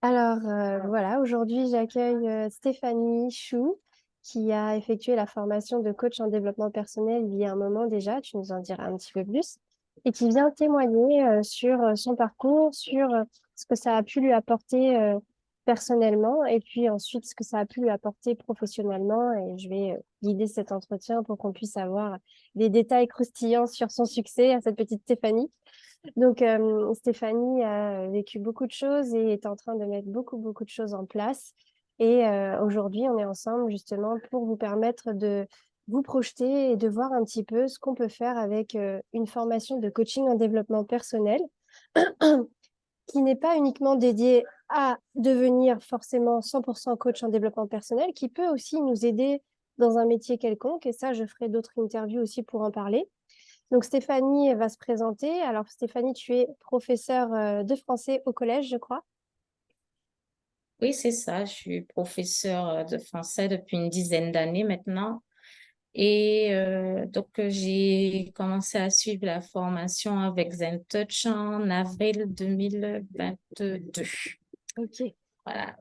Voilà, aujourd'hui j'accueille Stéphanie Chou qui a effectué la formation de coach en développement personnel il y a un moment déjà, tu nous en diras un petit peu plus, et qui vient témoigner sur son parcours, sur ce que ça a pu lui apporter personnellement et puis ensuite ce que ça a pu lui apporter professionnellement. Et je vais guider cet entretien pour qu'on puisse avoir des détails croustillants sur son succès à cette petite Stéphanie. Stéphanie a vécu beaucoup de choses et est en train de mettre beaucoup de choses en place. Et aujourd'hui, on est ensemble justement pour vous permettre de vous projeter et de voir un petit peu ce qu'on peut faire avec une formation de coaching en développement personnel qui n'est pas uniquement dédiée à devenir forcément 100% coach en développement personnel, qui peut aussi nous aider dans un métier quelconque. Et ça, je ferai d'autres interviews aussi pour en parler. Donc Stéphanie va se présenter. Alors Stéphanie, tu es professeure de français au collège, je crois. Oui, c'est ça. Je suis professeure de français depuis une dizaine d'années maintenant. Et j'ai commencé à suivre la formation avec ZenTouch en avril 2022. Ok. Voilà.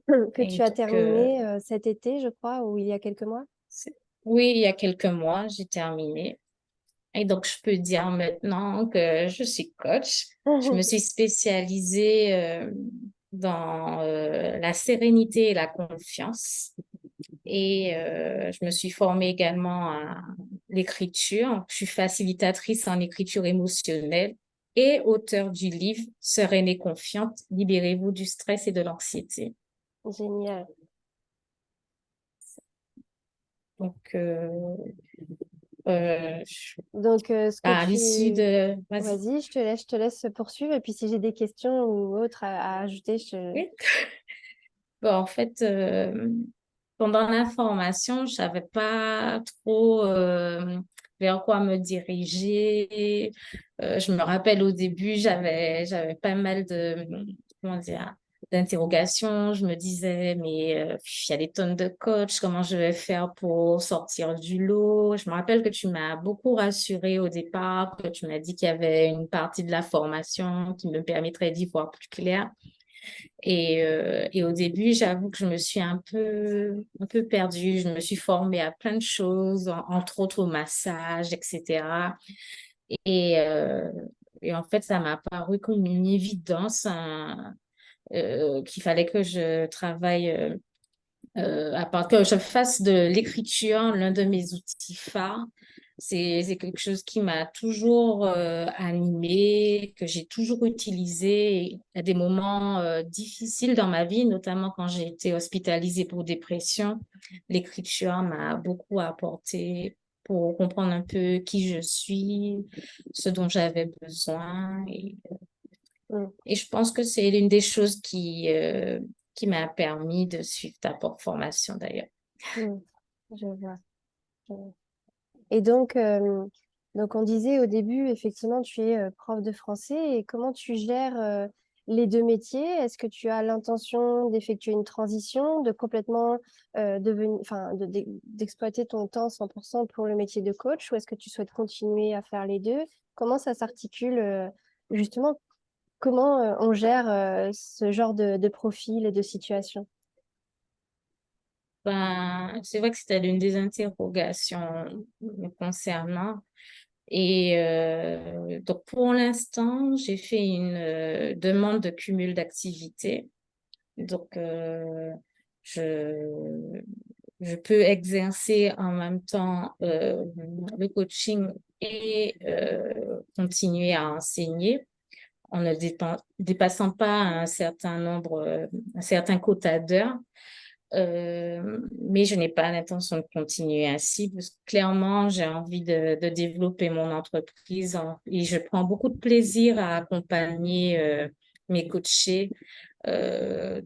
Que Et tu as donc, terminé cet été, je crois, ou il y a quelques mois. oui, il y a quelques mois, j'ai terminé. Et donc, je peux dire maintenant que je suis coach. Je me suis spécialisée dans la sérénité et la confiance. Et je me suis formée également à l'écriture. Je suis facilitatrice en écriture émotionnelle et auteure du livre Sereine et confiante, libérez-vous du stress et de l'anxiété. Génial. Donc, à l'issue de... Vas-y. Vas-y, je te laisse poursuivre. Et puis si j'ai des questions ou autres à ajouter, Oui. Bon, en fait, pendant la formation, je savais pas trop vers quoi me diriger. Je me rappelle au début, j'avais pas mal de, comment dire, d'interrogations. Je me disais, mais il y a des tonnes de coachs, comment je vais faire pour sortir du lot? Je me rappelle que tu m'as beaucoup rassurée au départ, que tu m'as dit qu'il y avait une partie de la formation qui me permettrait d'y voir plus clair. Et au début, j'avoue que je me suis un peu perdue. Je me suis formée à plein de choses, entre autres au massage, etc. Et, euh, et en fait, ça m'a paru comme une évidence qu'il fallait que je travaille, à part que je fasse de l'écriture l'un de mes outils phares. C'est quelque chose qui m'a toujours animée, que j'ai toujours utilisé à des moments difficiles dans ma vie, notamment quand j'ai été hospitalisée pour dépression. L'écriture m'a beaucoup apporté pour comprendre un peu qui je suis, ce dont j'avais besoin. Mm, Et je pense que c'est l'une des choses qui m'a permis de suivre ta formation d'ailleurs. mm, je vois. je vois. Et donc, on disait au début, effectivement, tu es prof de français. Et comment tu gères les deux métiers? Est-ce que tu as l'intention d'effectuer une transition, de complètement d'exploiter ton temps 100% pour le métier de coach, ou est-ce que tu souhaites continuer à faire les deux? Comment ça s'articule justement? Comment on gère ce genre de profil et de situation? Ben, c'est vrai que c'était l'une des interrogations me concernant. Et donc, pour l'instant, j'ai fait une demande de cumul d'activités. Donc, je, je peux exercer en même temps le coaching et continuer à enseigner en ne dépassant pas un certain quota d'heures. Mais je n'ai pas l'intention de continuer ainsi parce que clairement, j'ai envie de développer mon entreprise et je prends beaucoup de plaisir à accompagner mes coachés. Dans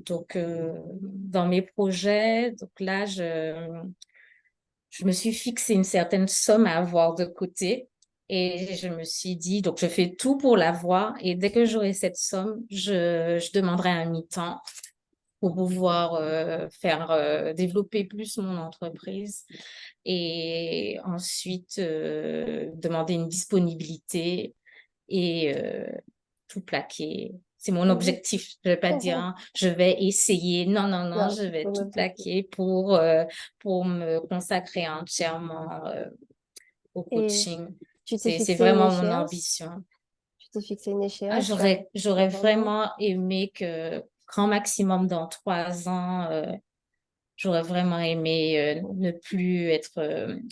mes projets, donc là, je me suis fixé une certaine somme à avoir de côté et je me suis dit, donc je fais tout pour l'avoir et dès que j'aurai cette somme, je demanderai un mi-temps pour pouvoir faire développer plus mon entreprise et ensuite demander une disponibilité et tout plaquer. C'est mon objectif. Je vais pas dire, hein, je vais essayer. Non, non, non, Non, je c'est vais ton tout objectif. plaquer pour me consacrer entièrement au Et coaching. tu t'es C'est fixé une vraiment mon échéance? ambition. Tu t'es fixé une Ah, échéance? j'aurais Dans un an? vraiment aimé que, grand maximum dans 3 ans, j'aurais vraiment aimé ne plus être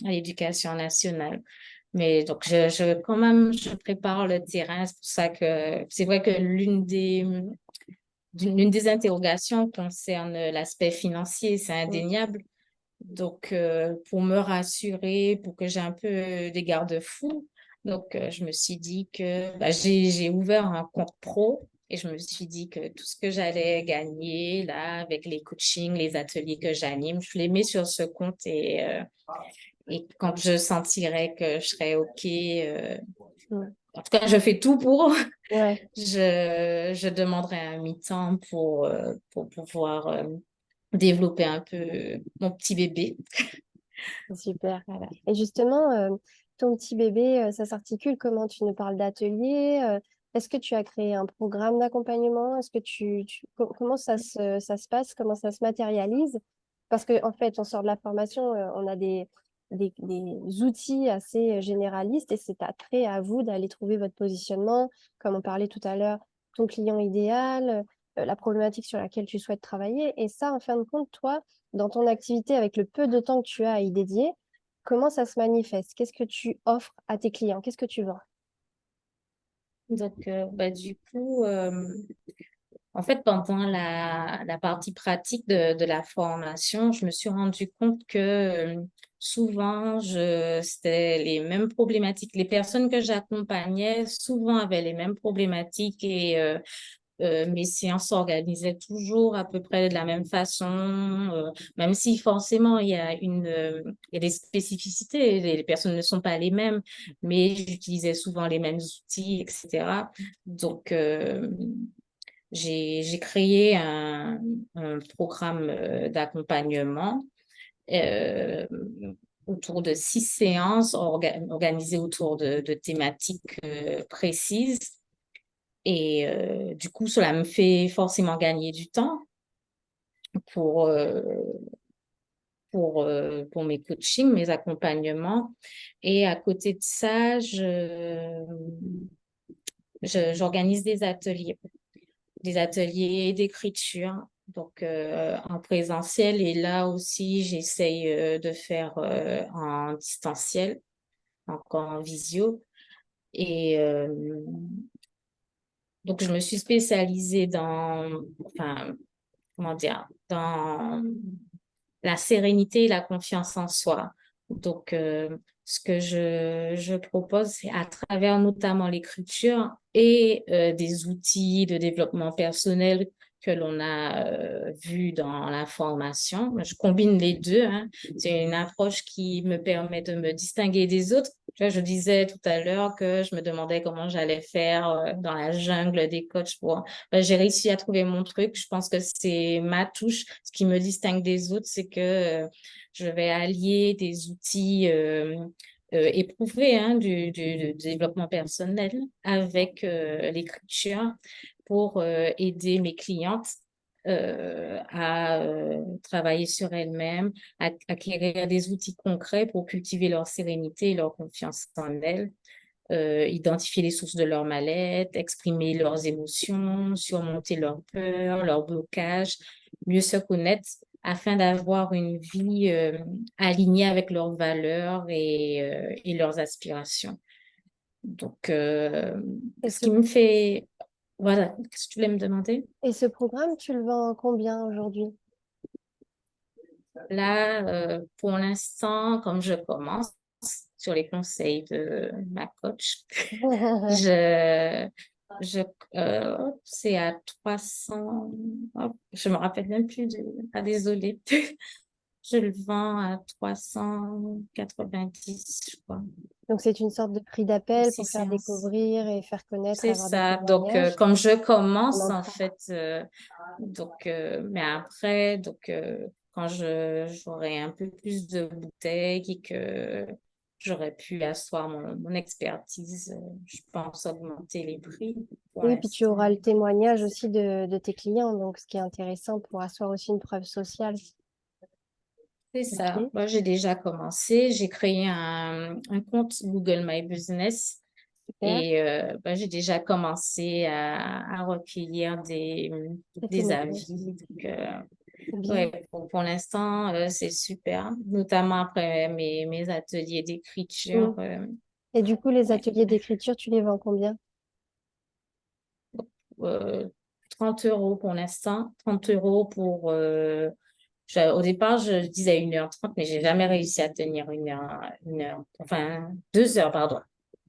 à l'éducation nationale. Mais donc, quand même, je prépare le terrain. C'est pour ça que c'est vrai que l'une des interrogations concerne l'aspect financier, c'est Mm. indéniable. Donc, pour me rassurer, pour que j'ai un peu des garde-fous, donc je me suis dit que bah, j'ai ouvert un compte pro et je me suis dit que tout ce que j'allais gagner là avec les coachings, les ateliers que j'anime, je les mets sur ce compte et quand je sentirai que je serai OK, Mm. en tout cas, je fais tout pour, Ouais, je demanderai un mi-temps pour pouvoir développer un peu mon petit bébé. super. Voilà. Et justement, ton petit bébé, ça s'articule comment? Tu nous parles d'atelier. Est-ce que tu as créé un programme d'accompagnement? Est-ce que comment ça se passe? Comment ça se matérialise? Parce qu'en fait, on sort de la formation, on a des outils assez généralistes et c'est à vous d'aller trouver votre positionnement, comme on parlait tout à l'heure, ton client idéal, la problématique sur laquelle tu souhaites travailler. Et ça, en fin de compte, toi, dans ton activité, avec le peu de temps que tu as à y dédier, comment ça se manifeste? Qu'est-ce que tu offres à tes clients? Qu'est-ce que tu vends? Donc, bah, du coup, en fait, pendant la partie pratique de la formation, je me suis rendu compte que souvent, c'était les mêmes problématiques. Les personnes que j'accompagnais, souvent avaient les mêmes problématiques et mes séances s'organisaient toujours à peu près de la même façon, même si forcément il y a des spécificités, les personnes ne sont pas les mêmes, mais j'utilisais souvent les mêmes outils, etc. Donc, j'ai créé un programme d'accompagnement euh, autour de 6 séances organisées autour de thématiques précises. Et du coup, cela me fait forcément gagner du temps pour, euh, pour mes coachings, mes accompagnements. Et à côté de ça, j'organise des ateliers d'écriture, donc en présentiel. Et là aussi, j'essaye de faire en distanciel, encore en visio. Et donc, je me suis spécialisée enfin, comment dire, dans la sérénité et la confiance en soi. Donc, ce que je propose, c'est à travers notamment l'écriture et des outils de développement personnel que l'on a vu dans la formation. Je combine les deux, hein. C'est une approche qui me permet de me distinguer des autres. Tu vois, je disais tout à l'heure que je me demandais comment j'allais faire dans la jungle des coachs ben, j'ai réussi à trouver mon truc. Je pense que c'est ma touche. Ce qui me distingue des autres, c'est que je vais allier des outils éprouvés hein, du développement personnel avec l'écriture pour aider mes clientes à travailler sur elles-mêmes, à acquérir des outils concrets pour cultiver leur sérénité et leur confiance en elles, identifier les sources de leur mal-être, exprimer leurs émotions, surmonter leurs peurs, leurs blocages, mieux se connaître afin d'avoir une vie alignée avec leurs valeurs et leurs aspirations. Donc, Et ce ce, qui me fait... Voilà, qu'est-ce que tu voulais me demander? et ce programme, tu le vends combien aujourd'hui? Là, pour l'instant, comme je commence sur les conseils de ma coach, je, je, c'est à 300, hop, je me rappelle même plus ah, désolée. Je le vends à 390, je crois, Donc, c'est une sorte de prix pour d'appel six pour faire séances. découvrir et faire connaître, C'est avoir des ça. Donc, témoignages comme je en commence, en entrant. fait, mais après, donc, quand j'aurai un peu plus de bouteilles et que j'aurais pu asseoir mon expertise, je pense augmenter les prix. Pour Oui, puis tu auras le l'instant, témoignage aussi de tes clients, donc ce qui est intéressant pour asseoir aussi une preuve sociale. c'est ça. Ok, Moi, j'ai déjà commencé. J'ai créé un compte Google My Business super. et j'ai déjà commencé à recueillir Le des témoignage, avis. Donc, c'est bien. ouais, pour l'instant, c'est super, notamment après mes ateliers d'écriture. Mm. Et du coup, les Ouais. ateliers d'écriture, tu les vends combien? euh, 30 euros pour l'instant, 30 euros pour... au départ, je disais 1h30, mais j'ai jamais réussi à tenir une heure, enfin 2 heures, pardon.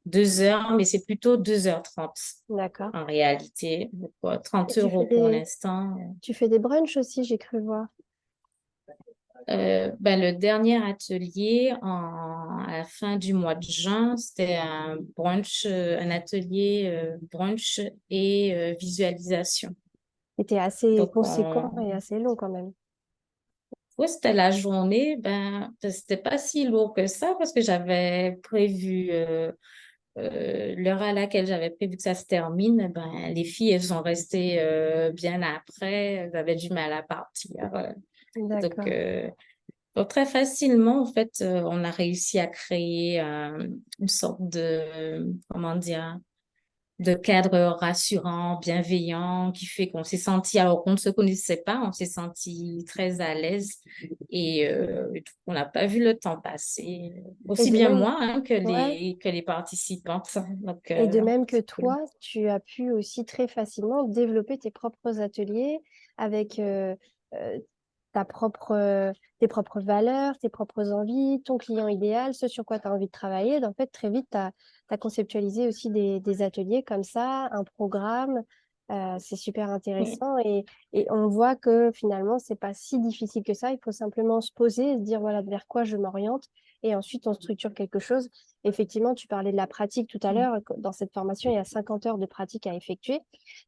2 heures, mais c'est plutôt 2h30 D'accord. en réalité. Donc, Et 30 euros pour l'instant. tu fais des brunchs aussi, j'ai cru voir. Le dernier atelier à la fin du mois de juin, c'était un atelier brunch et visualisation. C'était assez Donc, conséquent et assez long quand même. ouais, c'était la journée, c'était pas si lourd que ça parce que j'avais prévu l'heure à laquelle j'avais prévu que ça se termine. Les filles, elles sont restées bien après, elles avaient du mal à partir. Donc, D'accord. donc, très facilement, en fait, on a réussi à créer une sorte comment dire, de cadre rassurant, bienveillant, qui fait qu'on s'est senti, alors qu'on ne se connaissait pas, on s'est senti très à l'aise et on n'a pas vu le temps passer. Et Aussi de bien même, moi hein, ouais. que les participantes. Donc, Et de même que c'est cool. toi, tu as pu aussi très facilement développer tes propres ateliers avec euh, tes propres valeurs, tes propres envies, ton client idéal, ce sur quoi tu as envie de travailler. En fait, très vite, tu as conceptualisé aussi des ateliers comme ça, un programme. C'est super Oui. intéressant et on voit que finalement, c'est pas si difficile que ça. Il faut simplement se poser et se dire voilà vers quoi je m'oriente et ensuite on structure quelque chose. Effectivement, tu parlais de la pratique tout à l'heure. Dans cette formation, il y a 50 heures de pratique à effectuer,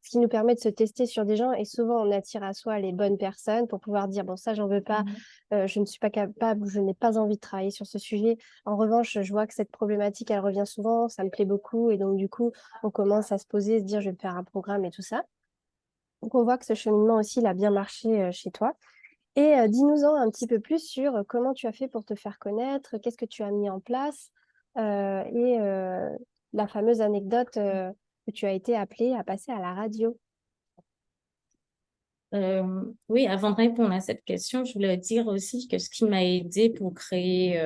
ce qui nous permet de se tester sur des gens. Et souvent, on attire à soi les bonnes personnes pour pouvoir dire, bon, ça, j'en veux pas, je ne suis pas capable, je n'ai pas envie de travailler sur ce sujet. En revanche, je vois que cette problématique, elle revient souvent, ça me plaît beaucoup. Et donc, du coup, on commence à se poser, se dire, je vais me faire un programme et tout ça. Donc, on voit que ce cheminement aussi, il a bien marché chez toi. Et dis-nous-en un petit peu plus sur comment tu as fait pour te faire connaître, qu'est-ce que tu as mis en place et la fameuse anecdote que tu as été appelée à passer à la radio. Oui, avant de répondre à cette question, je voulais dire aussi que ce qui m'a aidé pour créer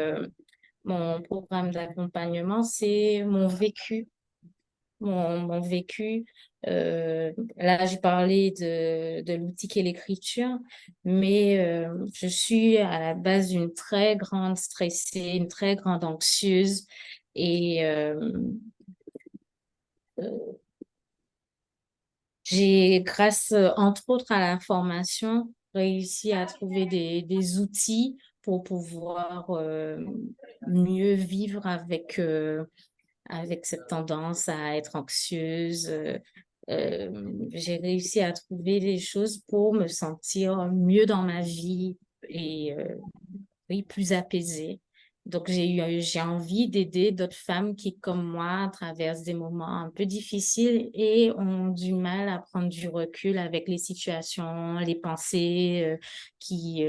mon programme d'accompagnement, c'est mon vécu. Mon vécu. Là, j'ai parlé de l'outil qu'est l'écriture, mais je suis à la base une très grande stressée, une très grande anxieuse et euh, j'ai, grâce entre autres à la formation, réussi à trouver des outils pour pouvoir mieux vivre avec cette tendance à être anxieuse. J'ai réussi à trouver des choses pour me sentir mieux dans ma vie et oui, plus apaisée. Donc, j'ai envie d'aider d'autres femmes qui, comme moi, traversent des moments un peu difficiles et ont du mal à prendre du recul avec les situations, les pensées qui,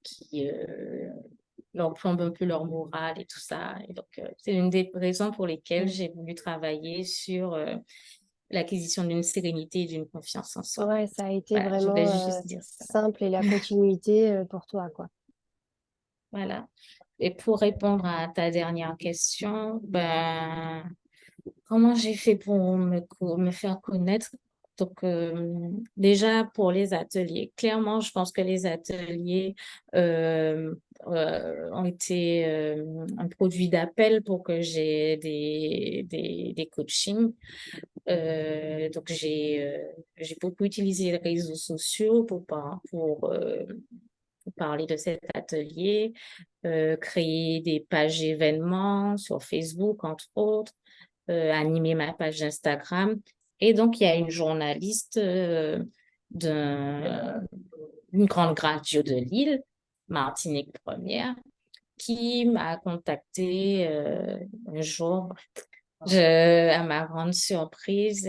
qui leur plombe un peu leur morale et tout ça. Et donc, c'est une des raisons pour lesquelles Mm. j'ai voulu travailler sur l'acquisition d'une sérénité et d'une confiance en soi. Ouais, ça a été Voilà, je voulais vraiment juste dire ça. simple et la continuité pour toi, quoi. Voilà. Et pour répondre à ta dernière question, comment j'ai fait pour me faire connaître? Donc, déjà pour les ateliers, clairement, je pense que les ateliers euh, ont été un produit d'appel pour que j'ai des coachings. Donc, j'ai beaucoup utilisé les réseaux sociaux pour parler de cet atelier, créer des pages événements sur Facebook, entre autres, animer ma page Instagram. Et donc, il y a une journaliste d'un- d'une grande radio de Lille, Martinique Première, qui m'a contactée un jour. À ma grande surprise,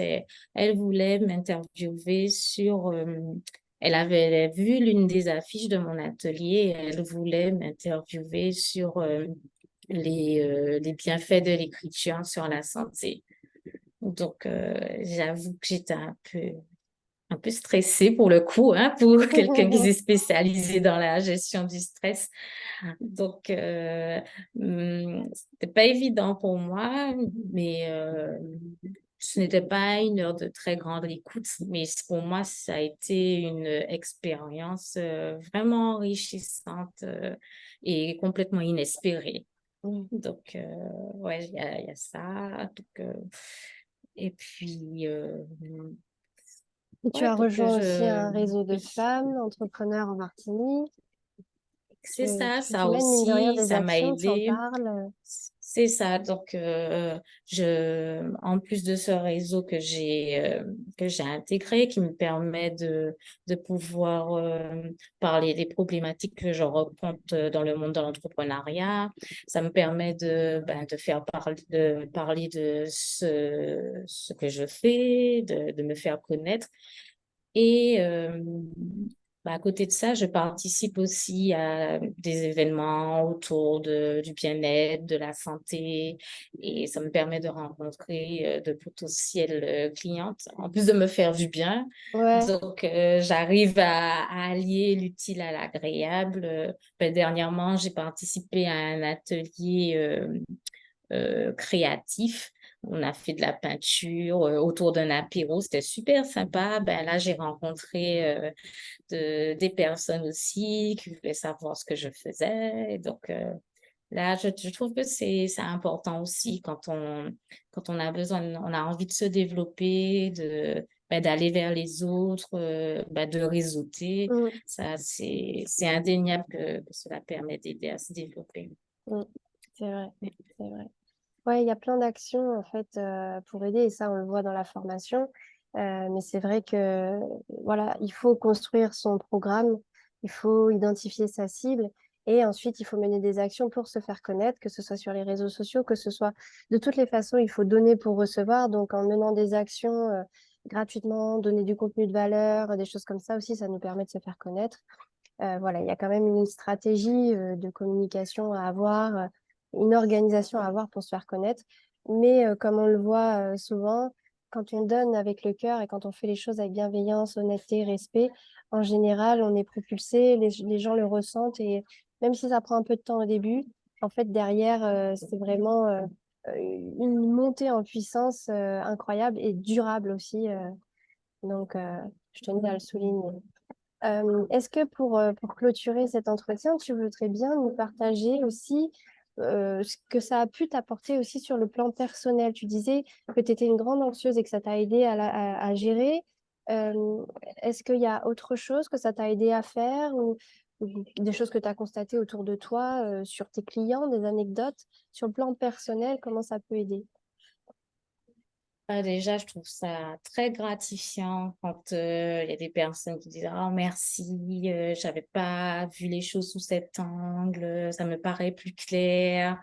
elle voulait m'interviewer elle avait vu l'une des affiches de mon atelier et elle voulait m'interviewer sur les bienfaits de l'écriture sur la santé. Donc, j'avoue que j'étais un peu stressée pour le coup, hein, pour quelqu'un qui s'est spécialisé dans la gestion du stress. Donc, c'était pas évident pour moi, mais ce n'était pas une heure de très grande écoute, mais pour moi, ça a été une expérience vraiment enrichissante et complètement inespérée. Donc, ouais, il y a ça. Donc, et puis, Et tu ouais, as donc rejoint aussi un réseau de femmes entrepreneurs en Martinique. c'est ça, Tu ça mènes, mine de rien, aussi, des ça m'a actions, tu en aidé. parles. C'est ça. Donc, en plus de ce réseau que j'ai intégré, qui me permet de pouvoir parler des problématiques que je rencontre dans le monde de l'entrepreneuriat, ça me permet de faire de parler de ce que je fais, de me faire connaître. Et à côté de ça, je participe aussi à des événements autour du bien-être, de la santé, et ça me permet de rencontrer de potentielles clientes, en plus de me faire du bien. Ouais. Donc, j'arrive à allier l'utile à l'agréable. Dernièrement, j'ai participé à un atelier créatif. On a fait de la peinture autour d'un apéro. C'était super sympa. Ben là, j'ai rencontré des personnes aussi qui voulaient savoir ce que je faisais. Donc, là, je trouve que c'est important aussi quand on a besoin, on a envie de se développer, d'aller vers les autres, de réseauter. Mm, Ça, c'est indéniable que cela permet d'aider à se développer. mm. C'est vrai, c'est vrai. Ouais, il y a plein d'actions en fait pour aider et ça on le voit dans la formation. Mais c'est vrai que voilà, il faut construire son programme, il faut identifier sa cible et ensuite il faut mener des actions pour se faire connaître, que ce soit sur les réseaux sociaux, que ce soit de toutes les façons, il faut donner pour recevoir. Donc en menant des actions gratuitement, donner du contenu de valeur, des choses comme ça aussi, ça nous permet de se faire connaître. Voilà, il y a quand même une stratégie de communication à avoir, une organisation à avoir pour se faire connaître. Mais comme on le voit souvent, quand on donne avec le cœur et quand on fait les choses avec bienveillance, honnêteté, respect, en général, on est propulsé, les gens le ressentent et même si ça prend un peu de temps au début, en fait, derrière, c'est vraiment une montée en puissance incroyable et durable aussi. Donc, je tenais à le souligner. Est-ce que pour clôturer cet entretien, tu voudrais bien nous partager aussi ce que ça a pu t'apporter aussi sur le plan personnel? Tu disais que tu étais une grande anxieuse et que ça t'a aidé à gérer. Euh, Est-ce qu'il y a autre chose que ça t'a aidé à faire ou des choses que tu as constatées autour de toi, sur tes clients, des anecdotes? Sur le plan personnel, comment ça peut aider? Déjà, je trouve ça très gratifiant quand il y a des personnes qui disent «Oh merci, j'avais pas vu les choses sous cet angle, ça me paraît plus clair».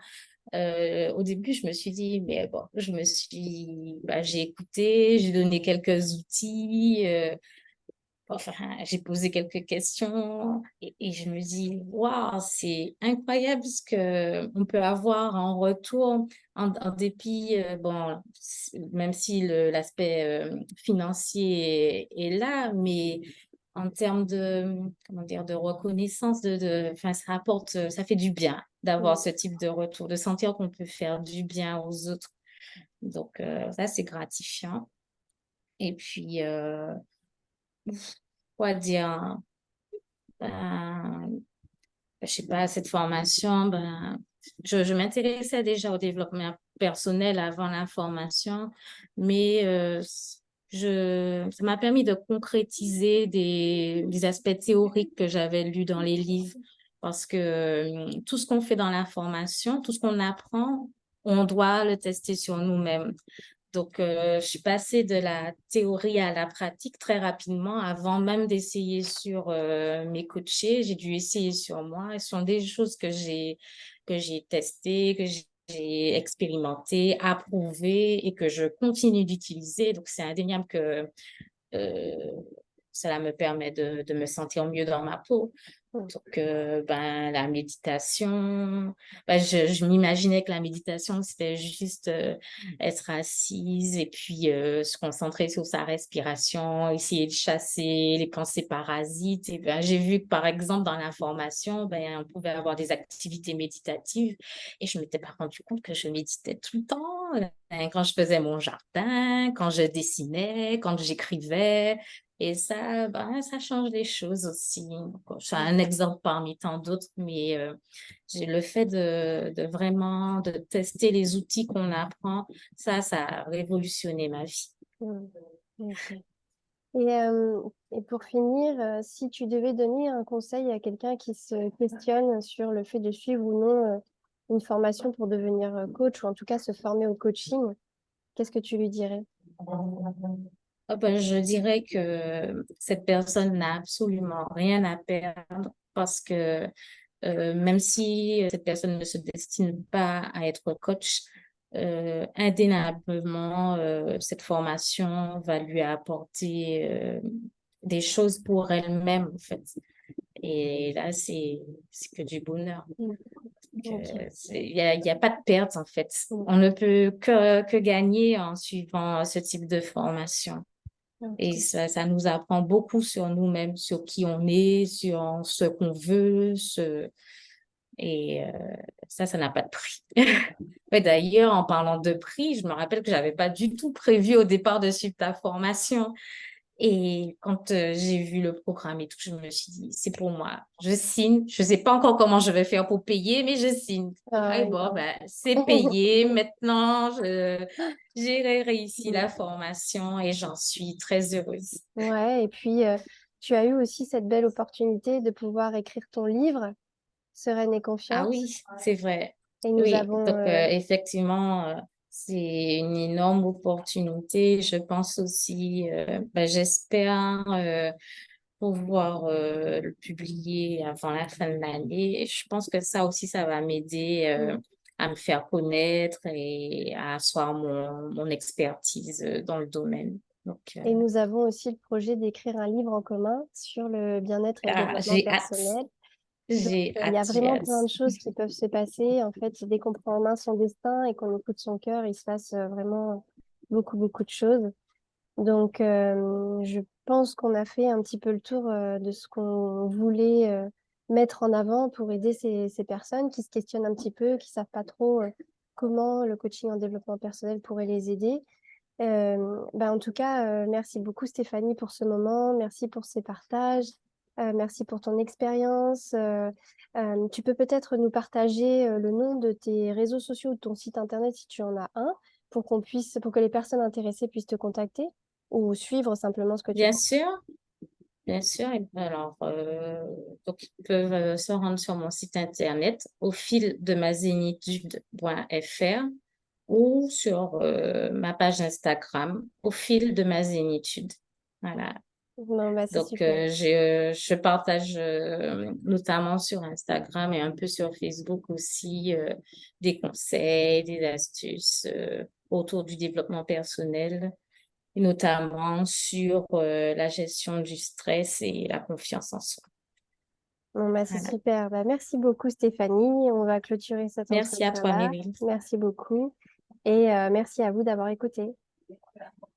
Au début, je me suis dit «Mais bon», j'ai écouté, j'ai donné quelques outils, enfin, j'ai posé quelques questions et je me dis, waouh, c'est incroyable ce que on peut avoir en retour, en dépit, bon, même si l'aspect financier est là, mais en termes de, comment dire, de reconnaissance, enfin, ça apporte, ça fait du bien d'avoir Mm. ce type de retour, de sentir qu'on peut faire du bien aux autres. Donc, ça, c'est gratifiant. Et puis, quoi dire? Ben, je sais pas, cette formation, je m'intéressais déjà au développement personnel avant la formation, mais ça m'a permis de concrétiser des aspects théoriques que j'avais lus dans les livres, parce que tout ce qu'on fait dans la formation, tout ce qu'on apprend, on doit le tester sur nous-mêmes. Donc, je suis passée de la théorie à la pratique très rapidement avant même d'essayer sur mes coachés. J'ai dû essayer sur moi. Ce sont des choses que j'ai testé, que j'ai expérimenté, approuvé et que je continue d'utiliser. Donc, c'est indéniable que euh, cela me permet de me sentir mieux dans ma peau. Mm. Donc, ben, la méditation, ben, je m'imaginais que la méditation, c'était juste être assise et puis se concentrer sur sa respiration, essayer de chasser les pensées parasites. Et ben, j'ai vu que, par exemple, dans l'information, ben, on pouvait avoir des activités méditatives et je ne m'étais pas rendu compte que je méditais tout le temps. Quand je faisais mon jardin, quand je dessinais, quand j'écrivais. Et ça, ben, ça change les choses aussi. C'est un exemple parmi tant d'autres, mais j'ai le fait de vraiment de tester les outils qu'on apprend, ça a révolutionné ma vie. Mm. Ok. Et pour finir, si tu devais donner un conseil à quelqu'un qui se questionne sur le fait de suivre ou non une formation pour devenir coach, ou en tout cas se former au coaching, qu'est-ce que tu lui dirais? Ah ben, je dirais que cette personne n'a absolument rien à perdre parce que même si cette personne ne se destine pas à être coach, indéniablement, cette formation va lui apporter des choses pour elle-même, en fait. Et là, c'est que du bonheur. Mm. Ok. Il y a pas de perte, en fait. Mm. On ne peut que gagner en suivant ce type de formation. Et Ok. ça nous apprend beaucoup sur nous-mêmes, sur qui on est, sur ce qu'on veut, et ça n'a pas de prix. Ouais, d'ailleurs, en parlant de prix, je me rappelle que j'avais pas du tout prévu au départ de suivre ta formation. Et quand j'ai vu le programme et tout, je me suis dit, c'est pour moi. Je signe. Je sais pas encore comment je vais faire pour payer, mais je signe. Ah, Ah, et ouais, bon, grave. ben, c'est payé. Maintenant, j'ai réussi la formation et j'en suis très heureuse. Ouais, et puis tu as eu aussi cette belle opportunité de pouvoir écrire ton livre, Sereine et Ah confiante. oui, c'est vrai. Et nous Oui, avons, donc effectivement, c'est une énorme opportunité. Je pense aussi, ben, j'espère pouvoir le publier avant la fin de l'année. Je pense que ça aussi, ça va m'aider à me faire connaître et à asseoir mon expertise dans le domaine. Donc, et nous avons aussi le projet d'écrire un livre en commun sur le bien-être et le développement j'ai hâte, personnel. Donc, j'ai il y a hâte, j'ai vraiment hâte. plein de choses qui peuvent se passer. En fait, dès qu'on prend en main son destin et qu'on écoute son cœur, il se passe vraiment beaucoup, beaucoup de choses. Donc, je pense qu'on a fait un petit peu le tour de ce qu'on voulait mettre en avant pour aider ces personnes qui se questionnent un petit peu, qui savent pas trop comment le coaching en développement personnel pourrait les aider. En tout cas, merci beaucoup Stéphanie pour ce moment, merci pour ces partages, merci pour ton expérience. Tu peux peut-être nous partager le nom de tes réseaux sociaux ou de ton site internet si tu en as un, pour que les personnes intéressées puissent te contacter ou suivre simplement ce que tu Bien fais. sûr. Bien sûr. Et alors, donc, ils peuvent se rendre sur mon site internet au fil de ma zénitude.fr ou sur ma page Instagram au fil de ma zénitude. Voilà. Non, bah, c'est Donc, super. je partage notamment sur Instagram et un peu sur Facebook aussi des conseils, des astuces autour du développement personnel et notamment sur la gestion du stress et la confiance en soi. Bon, bah, c'est Voilà. super. Bah, merci beaucoup Stéphanie. On va clôturer cet Merci à toi, entretien-là. Meryl. Merci beaucoup et merci à vous d'avoir écouté.